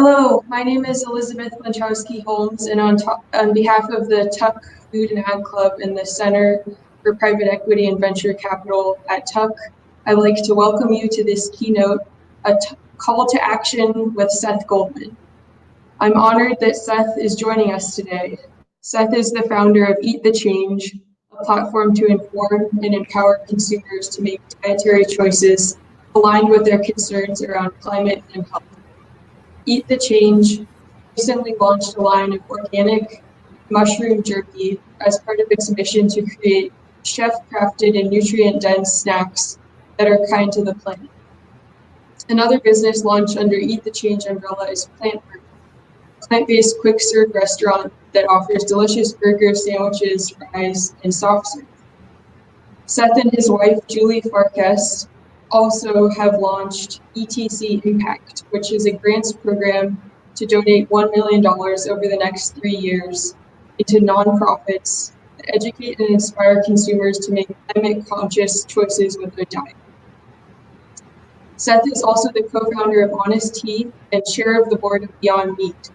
Hello, my name is Elizabeth Lanchowski-Holmes, and on behalf of the Tuck Food and Ag Club and the Center for Private Equity and Venture Capital at Tuck, I'd like to welcome you to this keynote, Call to Action with Seth Goldman. I'm honored that Seth is joining us today. Seth is the founder of Eat the Change, a platform to inform and empower consumers to make dietary choices aligned with their concerns around climate and health. Eat the Change recently launched a line of organic mushroom jerky as part of its mission to create chef-crafted and nutrient-dense snacks that are kind to the planet. Another business launched under Eat the Change umbrella is Plantburger, a plant-based quick-serve restaurant that offers delicious burgers, sandwiches, fries, and soft serve. Seth and his wife, Julie Farkas, also have launched ETC Impact, which is a grants program to donate $1 million over the next 3 years into nonprofits to educate and inspire consumers to make climate-conscious choices with their diet. Seth is also the co-founder of Honest Tea and chair of the board of Beyond Meat.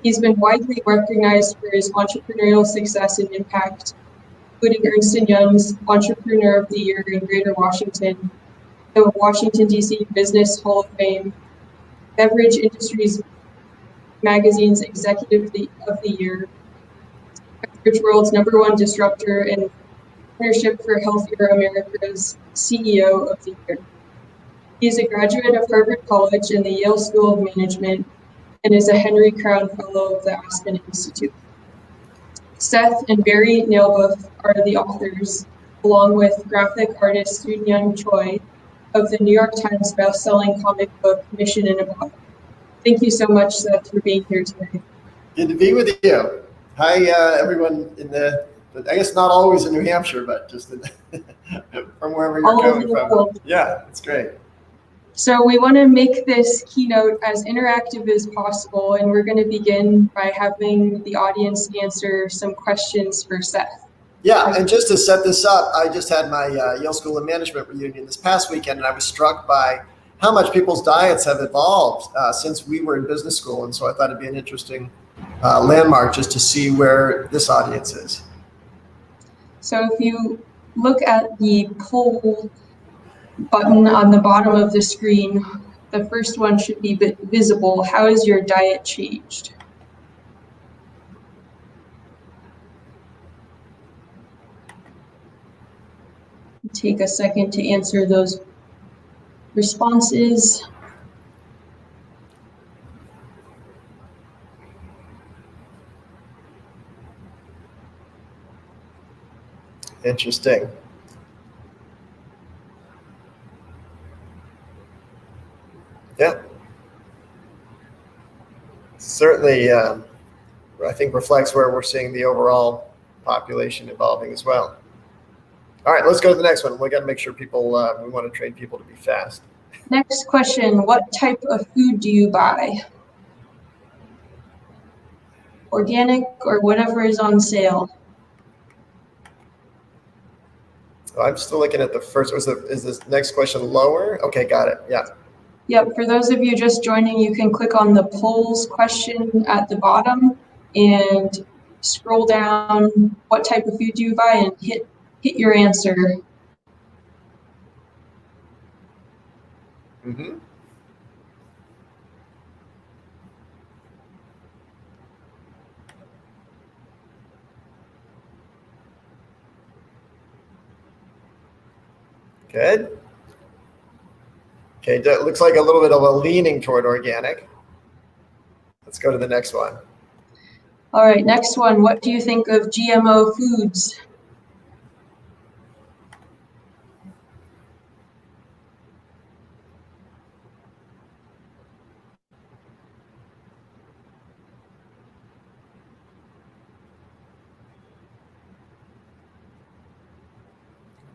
He's been widely recognized for his entrepreneurial success and impact, including Ernst & Young's Entrepreneur of the Year in Greater Washington, the Washington, D.C. Business Hall of Fame, Beverage Industries Magazine's Executive of the Year, Beverage World's #1 disruptor, and Partnership for Healthier America's CEO of the Year. He is a graduate of Harvard College and the Yale School of Management and is a Henry Crown Fellow of the Aspen Institute. Seth and Barry Nailbuff are the authors, along with graphic artist Yoon Choi, of the New York Times best-selling comic book Mission in a Bottle. Thank you so much, Seth, for being here today. Good to be with you. Hi, everyone I guess not always in New Hampshire, but just from wherever you're coming from. Yeah, it's great. So we want to make this keynote as interactive as possible, and we're going to begin by having the audience answer some questions for Seth. Yeah, and just to set this up, I just had my Yale School of Management reunion this past weekend, and I was struck by how much people's diets have evolved since we were in business school. And so I thought it'd be an interesting landmark just to see where this audience is. So if you look at the poll button on the bottom of the screen, the first one should be visible. How has your diet changed? Take a second to answer those responses. Interesting. Yeah. Certainly, I think reflects where we're seeing the overall population evolving as well. All right, let's go to the next one. We got to make sure people, we want to train people to be fast. Next question, what type of food do you buy? Organic or whatever is on sale? I'm still looking at the first. Is this next question lower? Okay, got it. Yeah. Yep, for those of you just joining, you can click on the polls question at the bottom and scroll down, what type of food do you buy, and hit your answer. Mm-hmm. Good. Okay, that looks like a little bit of a leaning toward organic. Let's go to the next one. All right, next one. What do you think of GMO foods?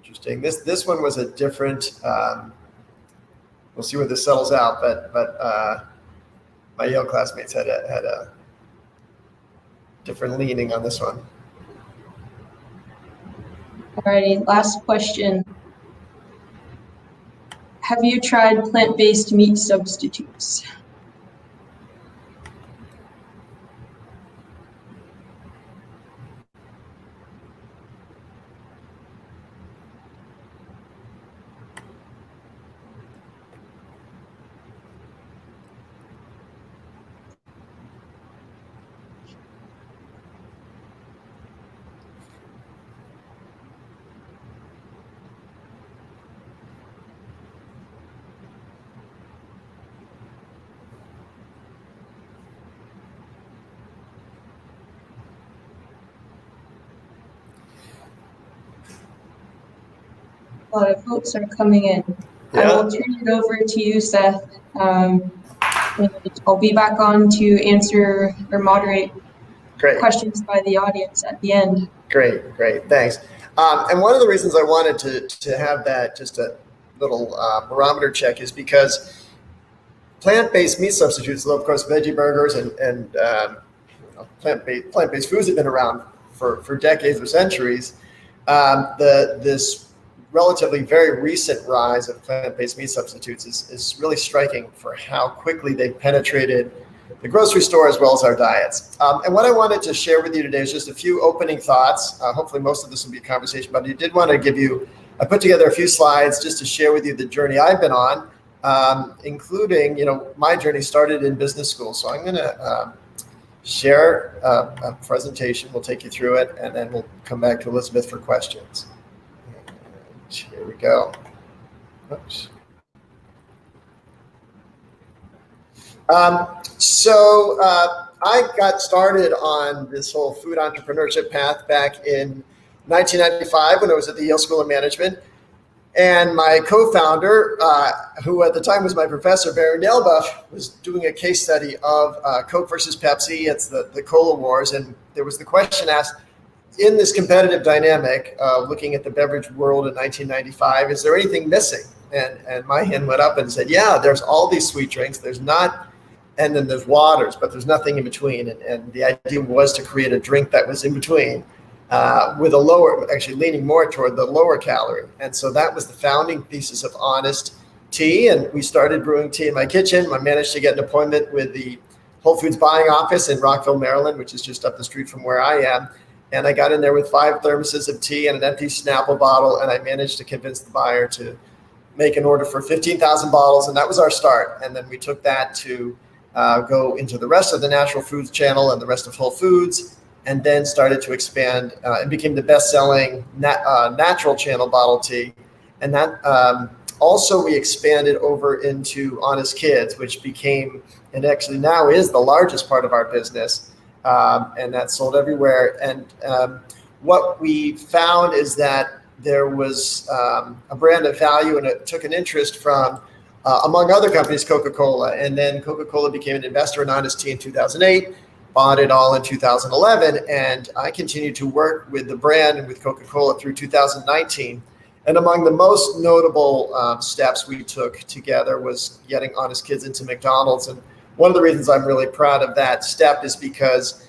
Interesting. This one was a different. We'll see where this settles out, but my Yale classmates had a different leaning on this one. All righty, last question. Have you tried plant-based meat substitutes? A lot of votes are coming in. I will turn it over to you, Seth. And I'll be back on to answer or moderate questions by the audience at the end. Great, thanks. And one of the reasons I wanted to have that, just a little barometer check, is because plant-based meat substitutes, though of course veggie burgers and plant-based foods have been around for decades or centuries, this relatively very recent rise of plant-based meat substitutes is really striking for how quickly they've penetrated the grocery store as well as our diets. And what I wanted to share with you today is just a few opening thoughts. Hopefully most of this will be a conversation, but I did want to I put together a few slides just to share with you the journey I've been on, including, my journey started in business school. So I'm going to share a presentation. We'll take you through it, and then we'll come back to Elizabeth for questions. And here we go. Oops. So I got started on this whole food entrepreneurship path back in 1995 when I was at the Yale School of Management. And my co-founder, who at the time was my professor, Barry Nailbuff, was doing a case study of Coke versus Pepsi. It's the cola wars. And there was the question asked, in this competitive dynamic, looking at the beverage world in 1995, is there anything missing? And my hand went up and said, yeah, there's all these sweet drinks. There's not. And then there's waters, but there's nothing in between. And the idea was to create a drink that was in between, with a lower, actually leaning more toward the lower calorie. And so that was the founding thesis of Honest Tea. And we started brewing tea in my kitchen. I managed to get an appointment with the Whole Foods buying office in Rockville, Maryland, which is just up the street from where I am. And I got in there with 5 thermoses of tea and an empty Snapple bottle. And I managed to convince the buyer to make an order for 15,000 bottles. And that was our start. And then we took that to go into the rest of the Natural Foods channel and the rest of Whole Foods, and then started to expand and became the best-selling natural channel bottle tea. And that also we expanded over into Honest Kids, which became, and actually now is, the largest part of our business, and that's sold everywhere. And what we found is that there was a brand of value, and it took an interest from among other companies, Coca-Cola. And then Coca-Cola became an investor in Honest Tea in 2008, bought it all in 2011. And I continued to work with the brand and with Coca-Cola through 2019. And among the most notable steps we took together was getting Honest Kids into McDonald's. And one of the reasons I'm really proud of that step is because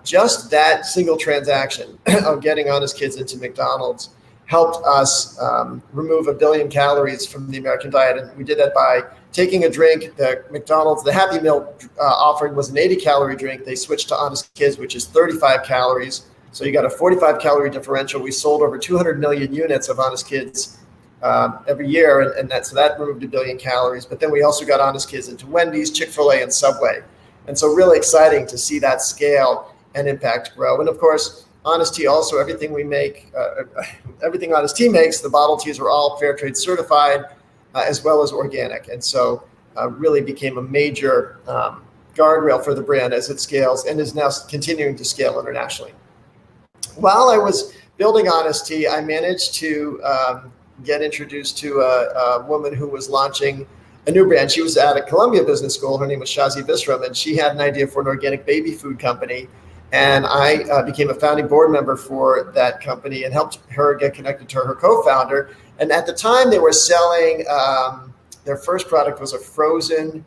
just that single transaction of getting Honest Kids into McDonald's helped us remove 1 billion calories from the American diet. And we did that by taking a drink. The McDonald's, the Happy Meal offering was an 80-calorie drink. They switched to Honest Kids, which is 35 calories. So you got a 45-calorie differential. We sold over 200 million units of Honest Kids every year, and so that removed 1 billion calories. But then we also got Honest Kids into Wendy's, Chick-fil-A, and Subway. And so really exciting to see that scale and impact grow. And of course, Honest Tea also, everything we make, everything Honest Tea makes, the bottle teas are all fair trade certified, as well as organic. And so really became a major guardrail for the brand as it scales and is now continuing to scale internationally. While I was building Honest Tea, I managed to get introduced to a woman who was launching a new brand. She was at a Columbia Business School. Her name was Shazi Visram, and she had an idea for an organic baby food company. And I became a founding board member for that company and helped her get connected to her co-founder. And at the time, they were selling, their first product was a frozen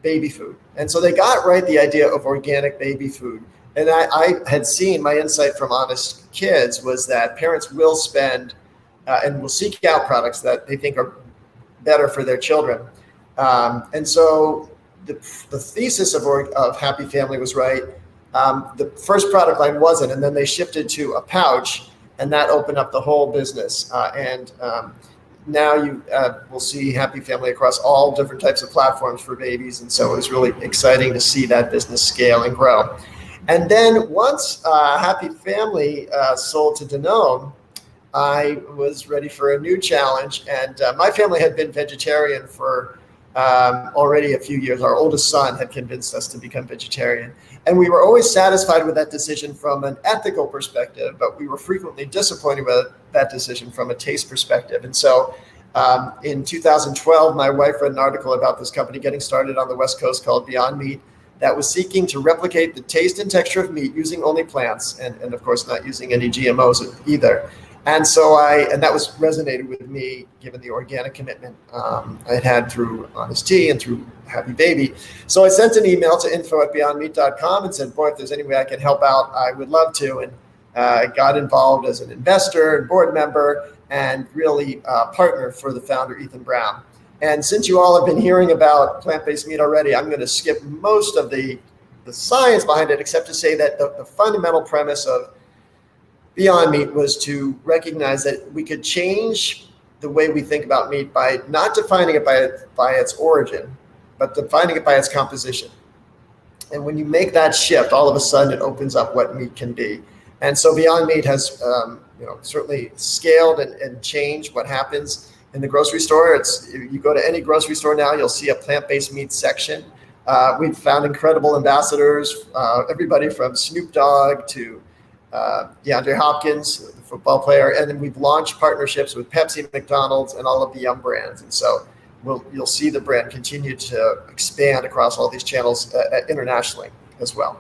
baby food. And so they got right the idea of organic baby food. And I had seen, my insight from Honest Kids was that parents will spend and will seek out products that they think are better for their children. And so the thesis of Happy Family was right. The first product line wasn't, and then they shifted to a pouch, and that opened up the whole business. Now you will see Happy Family across all different types of platforms for babies, and so it was really exciting to see that business scale and grow. And then once Happy Family sold to Danone, I was ready for a new challenge, and my family had been vegetarian for already a few years. Our oldest son had convinced us to become vegetarian. And we were always satisfied with that decision from an ethical perspective, but we were frequently disappointed with that decision from a taste perspective. And so in 2012, my wife read an article about this company getting started on the West Coast called Beyond Meat that was seeking to replicate the taste and texture of meat using only plants and of course not using any GMOs either. And so that was resonated with me given the organic commitment I had through Honest Tea and through Happy Baby. So I sent an email to info@beyondmeat.com and said, boy, if there's any way I can help out, I would love to. And I got involved as an investor and board member and really partner for the founder, Ethan Brown. And since you all have been hearing about plant-based meat already, I'm going to skip most of the science behind it, except to say that the fundamental premise of Beyond Meat was to recognize that we could change the way we think about meat by not defining it by its origin, but defining it by its composition. And when you make that shift, all of a sudden it opens up what meat can be. And so Beyond Meat has certainly scaled and changed what happens in the grocery store. You go to any grocery store now, you'll see a plant-based meat section. We've found incredible ambassadors, everybody from Snoop Dogg to DeAndre Hopkins, the football player, and then we've launched partnerships with Pepsi, McDonald's, and all of the Yum brands. And so you'll see the brand continue to expand across all these channels internationally as well.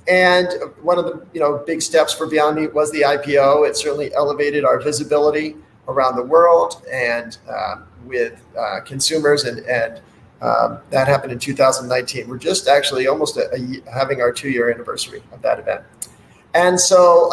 And one of the big steps for Beyond Meat was the IPO. It certainly elevated our visibility around the world and with consumers, and that happened in 2019. We're just actually almost having our 2-year anniversary of that event. And so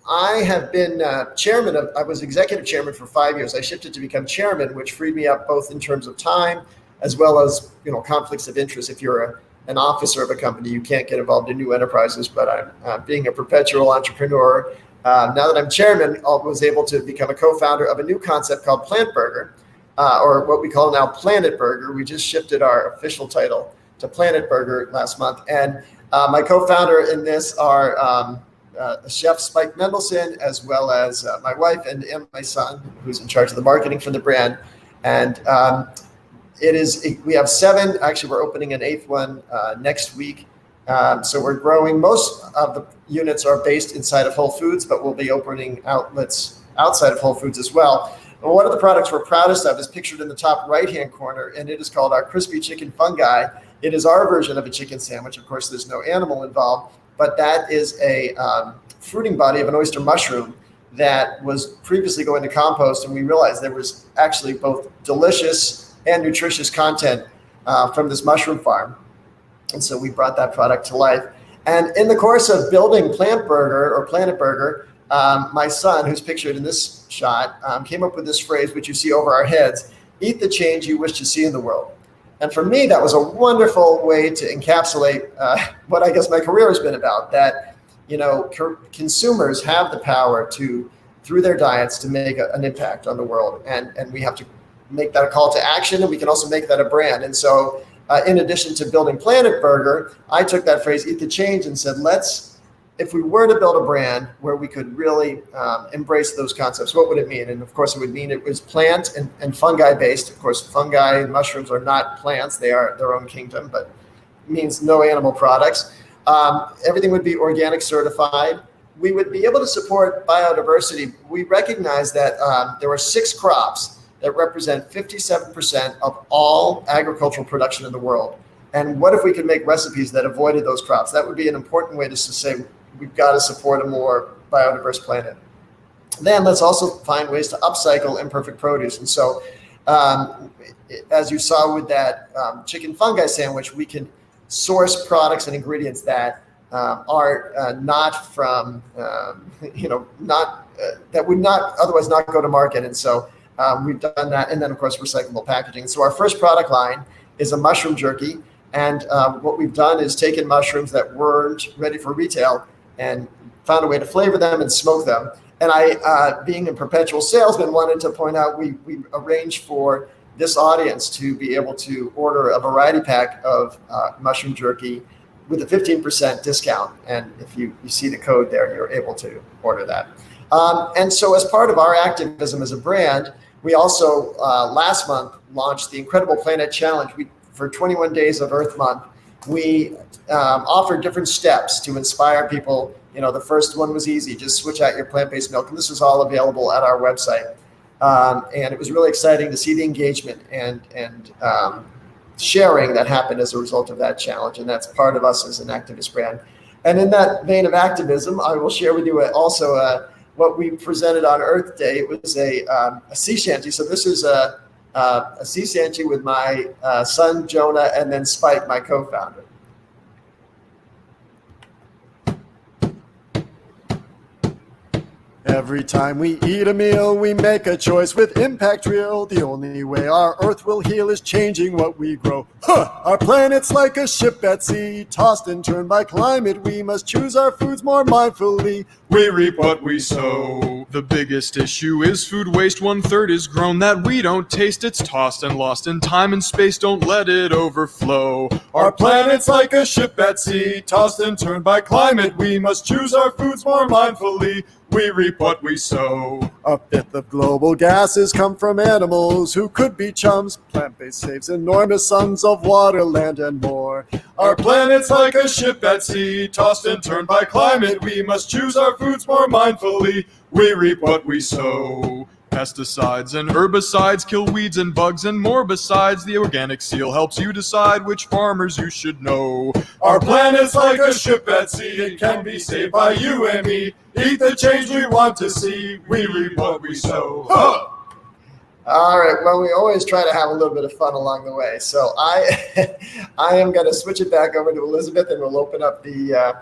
I have been I was executive chairman for 5 years. I shifted to become chairman, which freed me up both in terms of time as well as conflicts of interest. If you're an officer of a company, you can't get involved in new enterprises, but I'm being a perpetual entrepreneur. Now that I'm chairman, I was able to become a co-founder of a new concept called Plant Burger, or what we call now Planet Burger. We just shifted our official title to Planet Burger last month. And my co-founder in this are Chef Spike Mendelsohn, as well as my wife and my son, who's in charge of the marketing for the brand. And we have 7, actually we're opening an 8th one next week. So we're growing. Most of the units are based inside of Whole Foods, but we'll be opening outlets outside of Whole Foods as well. And one of the products we're proudest of is pictured in the top right-hand corner, and it is called our Crispy Chicken Fungi. It is our version of a chicken sandwich. Of course, there's no animal involved, but that is a fruiting body of an oyster mushroom that was previously going to compost, and we realized there was actually both delicious and nutritious content from this mushroom farm. And so we brought that product to life. And in the course of building Plant Burger or Planet Burger, my son, who's pictured in this shot, came up with this phrase, which you see over our heads: eat the change you wish to see in the world. And for me, that was a wonderful way to encapsulate what I guess my career has been about, that consumers have the power to, through their diets, to make an impact on the world. And we have to make that a call to action, and we can also make that a brand. And so in addition to building Planet Burger, I took that phrase, eat the change, and said, if we were to build a brand where we could really embrace those concepts, what would it mean? And of course, it would mean it was plant and fungi based. Of course, fungi and mushrooms are not plants. They are their own kingdom, but it means no animal products. Everything would be organic certified. We would be able to support biodiversity. We recognize that there were 6 crops that represent 57% of all agricultural production in the world. And what if we could make recipes that avoided those crops? That would be an important way to say we've got to support a more biodiverse planet. Then let's also find ways to upcycle imperfect produce. And so as you saw with that chicken fungi sandwich, we can source products and ingredients that are not from, that would not otherwise not go to market. And so we've done that. And then, of course, recyclable packaging. So our first product line is a mushroom jerky. And what we've done is taken mushrooms that weren't ready for retail and found a way to flavor them and smoke them. And I, being a perpetual salesman, wanted to point out we arranged for this audience to be able to order a variety pack of mushroom jerky with a 15% discount. And if you see the code there, you're able to order that. And so as part of our activism as a brand, We also, last month, launched the Incredible Planet Challenge. For 21 days of Earth Month, we offered different steps to inspire people. The first one was easy, just switch out your plant-based milk. And this is all available at our website. And it was really exciting to see the engagement and sharing that happened as a result of that challenge. And that's part of us as an activist brand. And in that vein of activism, I will share with you also what we presented on Earth Day. It was a sea shanty. So this is a sea shanty with my son, Jonah, and then Spike, my co-founder. Every time we eat a meal, we make a choice with impact real. The only way our earth will heal is changing what we grow. Our planet's like a ship at sea, tossed and turned by climate. We must choose our foods more mindfully. We reap what we sow. The biggest issue is food waste. 1/3 is grown that we don't taste. It's tossed and lost in time and space. Don't let it overflow. Our planet's like a ship at sea, tossed and turned by climate. We must choose our foods more mindfully. We reap what we sow. A fifth of global gases come from animals who could be chums. Plant-based saves enormous sums of water, land, and more. Our planet's like a ship at sea, tossed and turned by climate. We must choose our foods more mindfully. We reap what we sow. Pesticides and herbicides kill weeds and bugs and more besides. The organic seal helps you decide which farmers you should know. Our planet's like a ship at sea. It can be saved by you and me. Eat the change we want to see. We reap what we sow. All right. Well, we always try to have a little bit of fun along the way. So I am going to switch it back over to Elizabeth, and we'll open up the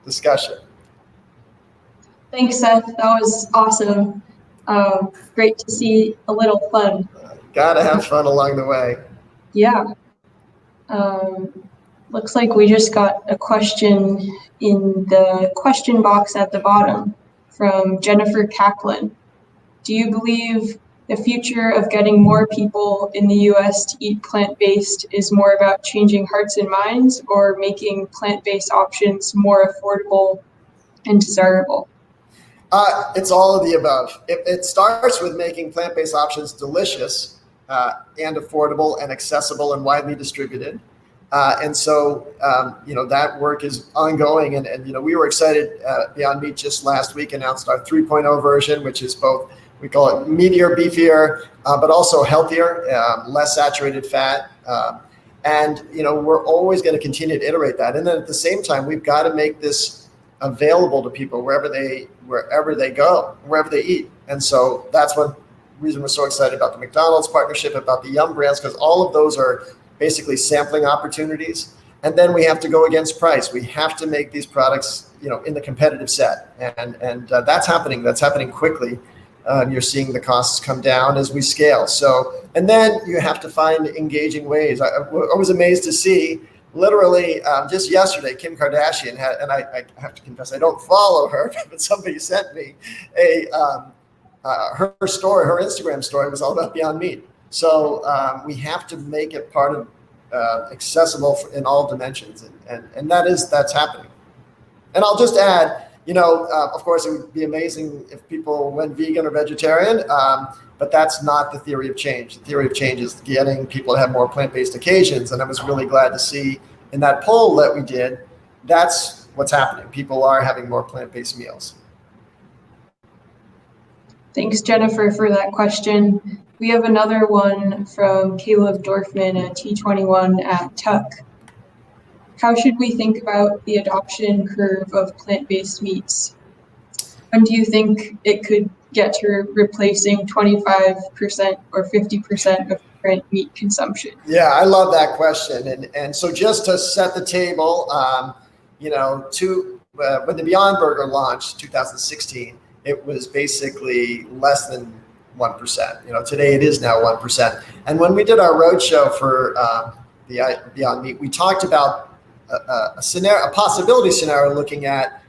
discussion. Thanks, Seth. That was awesome. Great to see a little fun. Gotta have fun along the way. Yeah. Looks like we just got a question in the question box at the bottom from Jennifer Kaplan. Do you believe the future of getting more people in the US to eat plant-based is more about changing hearts and minds or making plant-based options more affordable and desirable? It's all of the above. It starts with making plant-based options delicious and affordable and accessible and widely distributed. And so, that work is ongoing. And we were excited. Beyond Meat just last week announced our 3.0 version, which is both, we call it meatier, beefier, but also healthier, less saturated fat. And we're always going to continue to iterate that. And then at the same time, we've got to make this available to people wherever they go, wherever they eat. And so that's one reason we're so excited about the McDonald's partnership, about the Yum brands, because all of those are basically sampling opportunities. And then we have to go against price. We have to make these products, in the competitive set. And that's happening. That's happening quickly. You're seeing the costs come down as we scale. So, and then you have to find engaging ways. I was amazed to see, literally just yesterday, Kim Kardashian had, and I have to confess, I don't follow her, but somebody sent me her story, her Instagram story was all about Beyond Meat. So we have to make it part of accessible in all dimensions, and that's happening. And I'll just add, of course, it would be amazing if people went vegan or vegetarian, but that's not the theory of change. The theory of change is getting people to have more plant-based occasions, and I was really glad to see in that poll that we did, that's what's happening. People are having more plant-based meals. Thanks, Jennifer, for that question. We have another one from Caleb Dorfman at T21 at Tuck. How should we think about the adoption curve of plant-based meats? When do you think it could get to replacing 25% or 50% of current meat consumption? Yeah, I love that question. And so just to set the table, when the Beyond Burger launched 2016, it was basically less than 1%. Today it is now 1%. And when we did our roadshow for the Beyond Meat, we talked about a possibility scenario looking at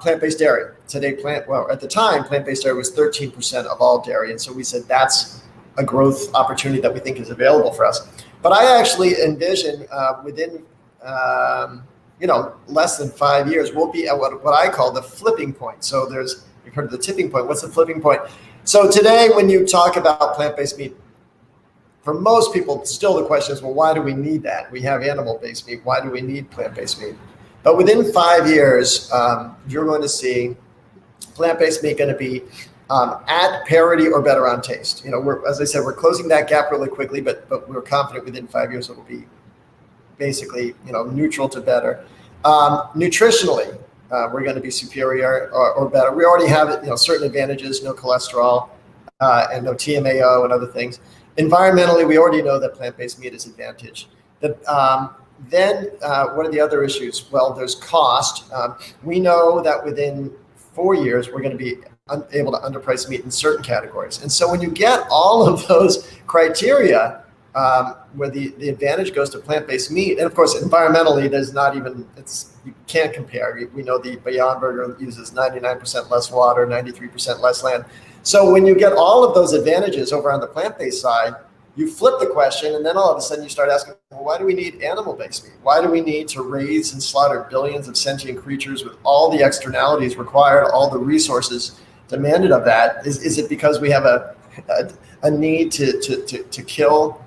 plant-based dairy. Today, at the time, plant-based dairy was 13% of all dairy. And so we said that's a growth opportunity that we think is available for us. But I actually envision within, less than 5 years, we'll be at what I call the flipping point. So you've heard of the tipping point. What's the flipping point? So today, when you talk about plant-based meat, for most people, still the question is, well, why do we need that? We have animal-based meat. Why do we need plant-based meat? But within 5 years, you're going to see plant-based meat going to be at parity or better on taste. As I said, we're closing that gap really quickly, but we're confident within 5 years it will be basically neutral to better. Nutritionally, we're going to be superior or better. We already have certain advantages: no cholesterol and no TMAO and other things. Environmentally, we already know that plant-based meat is advantaged. Then what are the other issues? Well, there's cost. We know that within 4 years, we're going to be able to underprice meat in certain categories. And so when you get all of those criteria, where the advantage goes to plant-based meat, and of course, environmentally, there's not even, you can't compare. We know the Beyond Burger uses 99% less water, 93% less land. So when you get all of those advantages over on the plant-based side, you flip the question, and then all of a sudden you start asking, well, why do we need animal-based meat? Why do we need to raise and slaughter billions of sentient creatures with all the externalities required, all the resources demanded of that? Is it because we have a need to kill,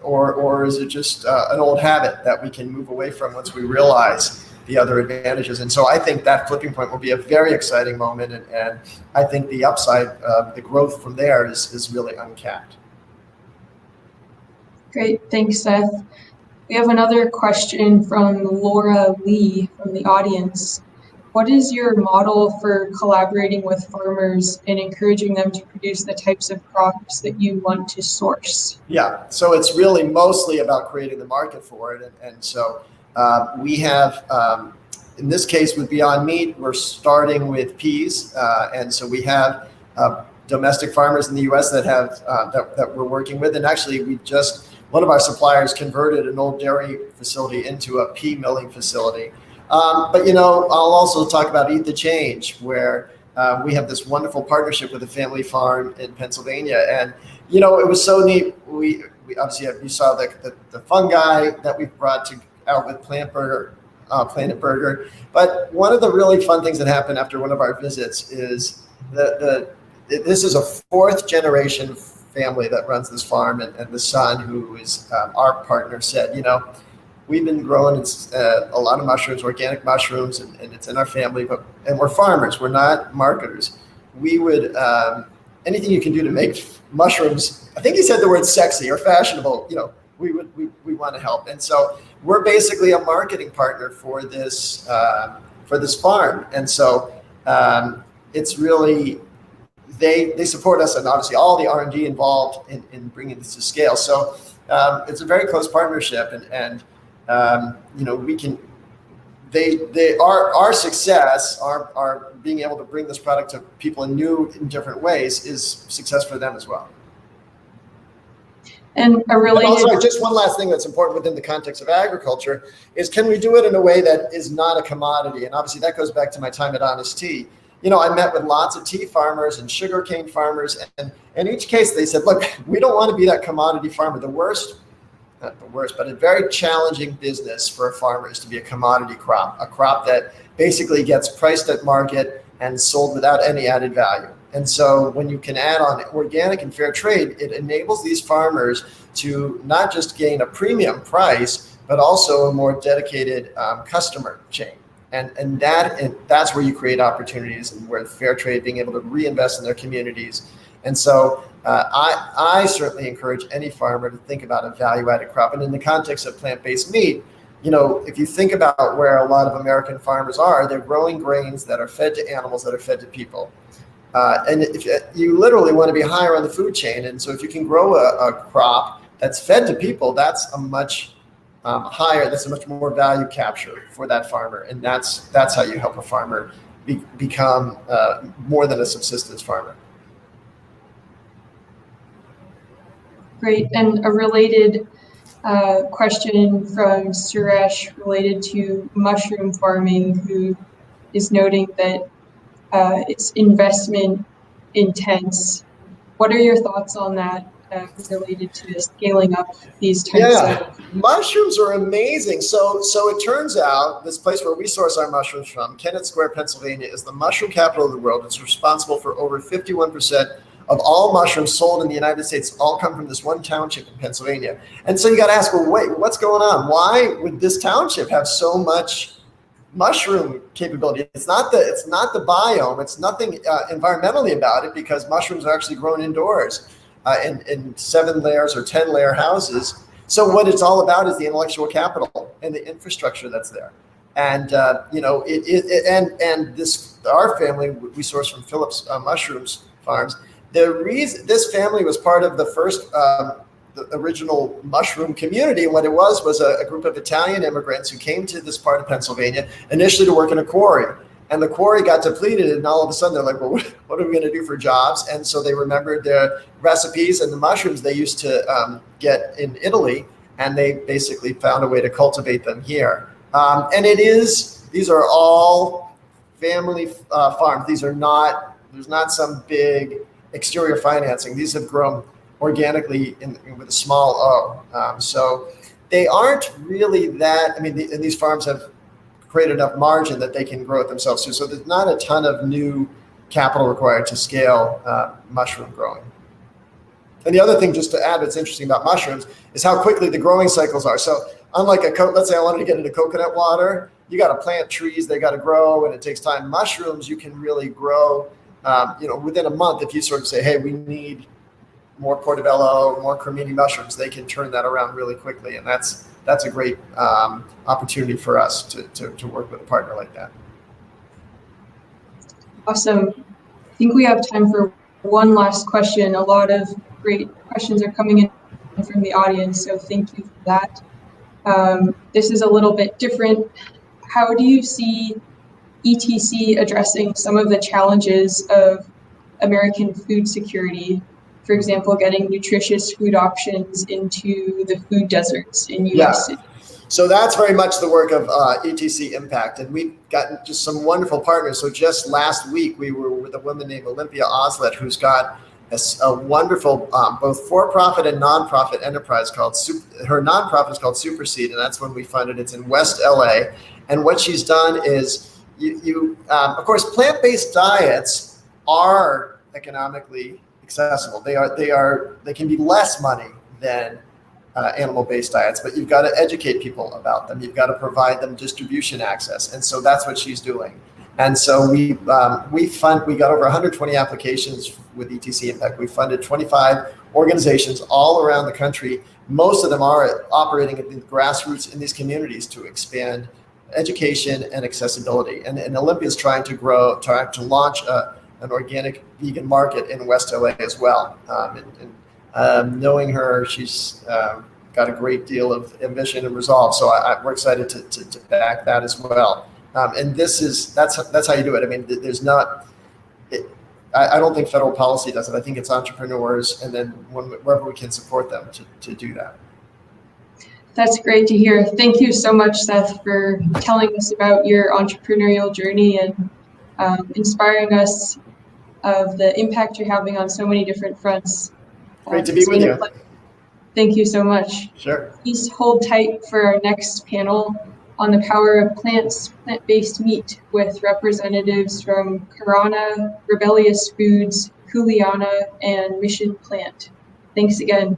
or is it just an old habit that we can move away from once we realize the other advantages? And so I think that flipping point will be a very exciting moment, and I think the upside, the growth from there is really uncapped. Great, thanks, Seth. We have another question from Laura Lee from the audience. What is your model for collaborating with farmers and encouraging them to produce the types of crops that you want to source? Yeah, so it's really mostly about creating the market for it. And so we have, in this case with Beyond Meat, we're starting with peas. And so we have domestic farmers in the US that have that we're working with. And actually, one of our suppliers converted an old dairy facility into a pea milling facility. But I'll also talk about Eat the Change, where we have this wonderful partnership with a family farm in Pennsylvania, and it was so neat. We obviously you saw the fungi that we brought out with Planet Burger. But one of the really fun things that happened after one of our visits is this is a fourth generation family that runs this farm, and the son, who is our partner, said, we've been growing a lot of mushrooms, organic mushrooms, and it's in our family, and we're farmers, we're not marketers. We would, anything you can do to make mushrooms, I think he said the word sexy or fashionable, we want to help. And so we're basically a marketing partner for this farm. And so it's really, they support us, and obviously all the R&D involved in bringing this to scale. So it's a very close partnership, and we can, our success, our being able to bring this product to people in different ways is success for them as well. And also, just one last thing that's important within the context of agriculture is, can we do it in a way that is not a commodity? And obviously that goes back to my time at Honest Tea. I met with lots of tea farmers and sugarcane farmers, and in each case they said, look, we don't want to be that commodity farmer. Not the worst, but a very challenging business for a farmer is to be a commodity crop, a crop that basically gets priced at market and sold without any added value. And so when you can add on organic and fair trade, it enables these farmers to not just gain a premium price, but also a more dedicated customer chain. And that's where you create opportunities, and where fair trade, being able to reinvest in their communities. And so I certainly encourage any farmer to think about a value-added crop. And in the context of plant-based meat, if you think about where a lot of American farmers are, they're growing grains that are fed to animals that are fed to people. And if you literally want to be higher on the food chain. And so if you can grow a crop that's fed to people, that's a much that's a much more value capture for that farmer. And that's how you help a farmer become more than a subsistence farmer. Great. And a related question from Suresh related to mushroom farming, who is noting that it's investment intense. What are your thoughts on that? related to scaling up these types Yeah, of. mushrooms are amazing. So it turns out this place where we source our mushrooms from, Kennett Square, Pennsylvania, is the mushroom capital of the world. It's responsible for over 51% of all mushrooms sold in the United States. All come from this one township in Pennsylvania. And so you got to ask, well, wait, what's going on? Why would this township have so much mushroom capability? It's not the biome. It's nothing environmentally about it, because mushrooms are actually grown indoors in 7-layer or 10-layer houses. So what it's all about is the intellectual capital and the infrastructure that's there. And this, our family, we source from Phillips Mushrooms Farms. The reason this family was part of the first the original mushroom community, what it was a group of Italian immigrants who came to this part of Pennsylvania initially to work in a quarry. And the quarry got depleted, and all of a sudden they're like, well, what are we going to do for jobs? And so they remembered their recipes and the mushrooms they used to get in Italy, and they basically found a way to cultivate them here. And these are all family farms. There's not some big exterior financing. These have grown organically with a small O. So they aren't really that, and these farms have create enough margin that they can grow it themselves too. So there's not a ton of new capital required to scale mushroom growing. And the other thing, just to add, what's interesting about mushrooms is how quickly the growing cycles are. So unlike let's say I wanted to get into coconut water, you got to plant trees, they got to grow, and it takes time. Mushrooms, you can really grow, within a month. If you sort of say, hey, we need more portobello, more cremini mushrooms, they can turn that around really quickly. And that's a great opportunity for us to work with a partner like that. Awesome. I think we have time for one last question. A lot of great questions are coming in from the audience, so thank you for that. This is a little bit different. How do you see ETC addressing some of the challenges of American food security? For example, getting nutritious food options into the food deserts in U.S. cities. So that's very much the work of ETC Impact, and we've gotten just some wonderful partners. So just last week, we were with a woman named Olympia Oslet, who's got a wonderful both for-profit and nonprofit enterprise called her nonprofit is called Super Seed, and that's when we funded. It's in West LA, and what she's done is of course, plant-based diets are economically accessible. They can be less money than animal-based diets, but you've got to educate people about them. You've got to provide them distribution access, and so that's what she's doing. And so we got over 120 applications with ETC Impact. We funded 25 organizations all around the country. Most of them are operating at the grassroots in these communities to expand education and accessibility. And Olympia's trying to launch an organic vegan market in West LA as well. Knowing her, she's got a great deal of ambition and resolve. So we're excited to back that as well. And that's how you do it. I don't think federal policy does it. I think it's entrepreneurs, and then wherever we can support them to do that. That's great to hear. Thank you so much, Seth, for telling us about your entrepreneurial journey and inspiring us of the impact you're having on so many different fronts. Great to be with you. Thank you so much. Sure. Please hold tight for our next panel on the power of plant-based meat with representatives from Karana, Rebellious Foods, Kuleana, and Mission Plant. Thanks again.